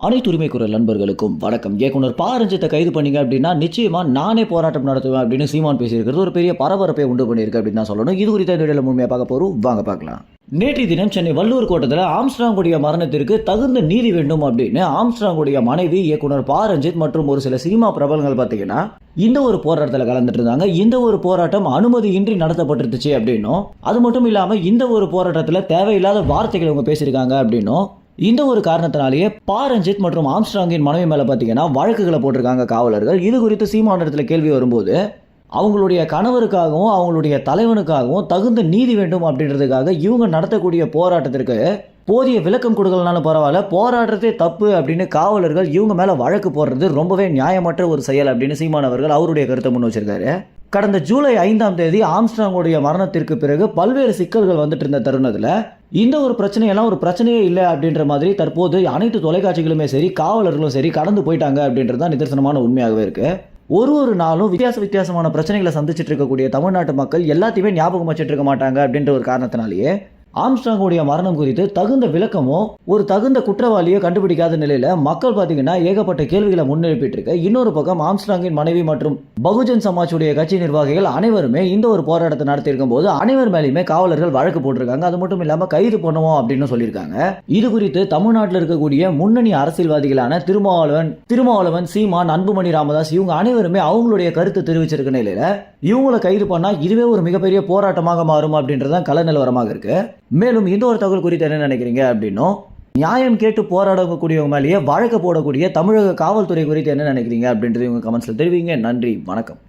அனைத்து உரிமை குரல் நண்பர்களுக்கும் வணக்கம். இயக்குனர் ப. ரஞ்சித்தை கைது பண்ணீங்க அப்படின்னா நிச்சயமா நானே போராட்டம் நடத்துவேன் அப்படின்னு சீமான் பேசியிருக்கிறது ஒரு பெரிய பரபரப்பை உண்டு பண்ணியிருக்கு அப்படின்னு தான் சொல்லணும். இது குறித்த வீடியோவில் முழுமையாக பார்க்க போறோம், வாங்க பார்க்கலாம். நேற்றைய தினம் சென்னை வள்ளுவர் கோட்டத்தில் ஆம்ஸ்ட்ராங்குடைய மரணத்திற்கு தகுந்த நீதி வேண்டும் அப்படின்னு ஆம்ஸ்ட்ராங்குடைய மனைவி இயக்குனர் ப. ரஞ்சித் மற்றும் ஒரு சில சினிமா பிரபலங்கள் பார்த்தீங்கன்னா இந்த ஒரு போராட்டத்தில் கலந்துட்டு இருந்தாங்க. இந்த ஒரு போராட்டம் அனுமதியின்றி நடத்தப்பட்டிருந்துச்சு அப்படின்னும், அது மட்டும் இல்லாமல் இந்த ஒரு போராட்டத்தில் தேவையில்லாத வார்த்தைகள் அவங்க பேசியிருக்காங்க அப்படின்னும், இந்த ஒரு காரணத்தினாலேயே ப. ரஞ்சித் மற்றும் ஆம்ஸ்ட்ராங்கின் மனைவி மேலே பார்த்தீங்கன்னா வழக்குகளை போட்டிருக்காங்க காவலர்கள். இது குறித்து சீமானிடத்தில் கேள்வி வரும்போது அவங்களுடைய கணவருக்காகவும் அவங்களுடைய தலைவனுக்காகவும் தகுந்த நீதி வேண்டும் அப்படின்றதுக்காக இவங்க நடத்தக்கூடிய போராட்டத்திற்கு போதிய விளக்கம் கொடுக்கலனாலும் பரவாயில்ல, போராட்டத்தை தப்பு அப்படின்னு காவலர்கள் இவங்க மேலே வழக்கு போடுறது ரொம்பவே நியாயமற்ற ஒரு செயல் அப்படின்னு சீமான் அவர்கள் அவருடைய கருத்தை முன் வச்சிருக்காரு. கடந்த ஜூலை 5ஆம் தேதி ஆம்ஸ்ட்ராங்குடைய மரணத்திற்கு பிறகு பல்வேறு சிக்கல்கள் வந்துட்டு இருந்த தருணத்தில் இந்த ஒரு பிரச்சனையெல்லாம் ஒரு பிரச்சனையே இல்லை அப்படின்ற மாதிரி தற்போது அனைத்து தொலைக்காட்சிகளுமே சரி காவலர்களும் சரி கடந்து போயிட்டாங்க அப்படின்றது தான் நிதர்சனமான உண்மையாகவே இருக்கு. ஒரு நாளும் வித்தியாசமான பிரச்சனைகளை சந்திச்சுட்டு இருக்கக்கூடிய தமிழ்நாட்டு மக்கள் எல்லாத்தையுமே ஞாபகம் வச்சுட்டு இருக்க மாட்டாங்க அப்படின்ற ஒரு காரணத்தினாலேயே ஆம்ஸ்ட்ராங்குடைய மரணம் குறித்து தகுந்த விளக்கமோ ஒரு தகுந்த குற்றவாளியோ கண்டுபிடிக்காத நிலையில மக்கள் பார்த்தீங்கன்னா ஏகப்பட்ட கேள்விகளை முன்னெழுப்பிட்டு இருக்க. இன்னொரு பக்கம் ஆம்ஸ்ட்ராங்கின் மனைவி மற்றும் பகுஜன் சமாஜ்வுடைய கட்சி நிர்வாகிகள் அனைவருமே இந்த ஒரு போராட்டத்தை நடத்தி இருக்கும் போது அனைவர் மேலேயுமே காவலர்கள் வழக்கு போட்டிருக்காங்க. அது மட்டும் இல்லாம கைது பண்ணுவோம் அப்படின்னு சொல்லியிருக்காங்க. இது குறித்து தமிழ்நாட்டில் இருக்கக்கூடிய முன்னணி அரசியல்வாதிகளான திருமாவளவன், சீமான், அன்புமணி ராமதாஸ் இவங்க அனைவருமே அவங்களுடைய கருத்து தெரிவிச்சிருக்க நிலையில இவங்களை கைது பண்ணா இதுவே ஒரு மிகப்பெரிய போராட்டமாக மாறும் அப்படின்றதான் கள நிலவரமாக இருக்கு. மேலும் இந்த ஒரு தகவல் குறித்து என்ன நினைக்கிறீங்க அப்படின்னும், நியாயம் கேட்டு போராடக்கூடியவங்க மேலேயே வழக்கு போடக்கூடிய தமிழக காவல்துறை குறித்து என்ன நினைக்கிறீங்க அப்படின்றது உங்க கமெண்ட்ஸ்ல தெரிவிங்க. நன்றி, வணக்கம்.